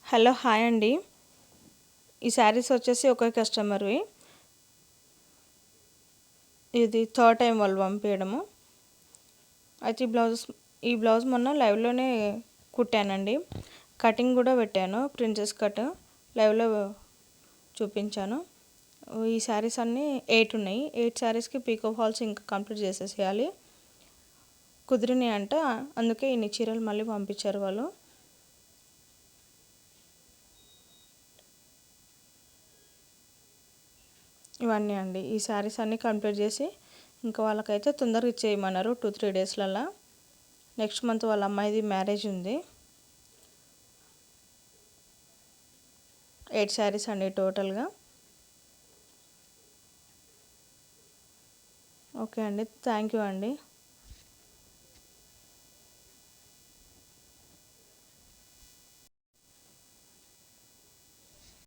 Hello hi అండి. ఈ శారీస్ వచ్చేసి ఒక కస్టమర్వి. ఇది థర్డ్ టైం వాళ్ళు పంపించడము. అయితే ఈ బ్లౌజ్ మొన్న లైవ్లోనే కుట్టానండి. కటింగ్ కూడా పెట్టాను, ప్రిన్సెస్ కట్ లైవ్లో చూపించాను. ఈ శారీస్ అన్నీ 8 ఉన్నాయి. 8 శారీస్కి పీకో ఫాల్స్ ఇంకా కంప్లీట్ చేసేసేయాలి. కుదిరినాయి అంట, అందుకే ఇన్ని చీరలు మళ్ళీ పంపించారు వాళ్ళు. ఇవన్నీ అండి. ఈ శారీస్ అన్నీ కంప్లీట్ చేసి ఇంకా వాళ్ళకైతే తొందరగా ఇచ్చేయమన్నారు 2-3 డేస్లలో. నెక్స్ట్ మంత్ వాళ్ళ అమ్మాయిది మ్యారేజ్ ఉంది. 8 శారీస్ అండి టోటల్గా. ఓకే అండి, థ్యాంక్ యూ అండి.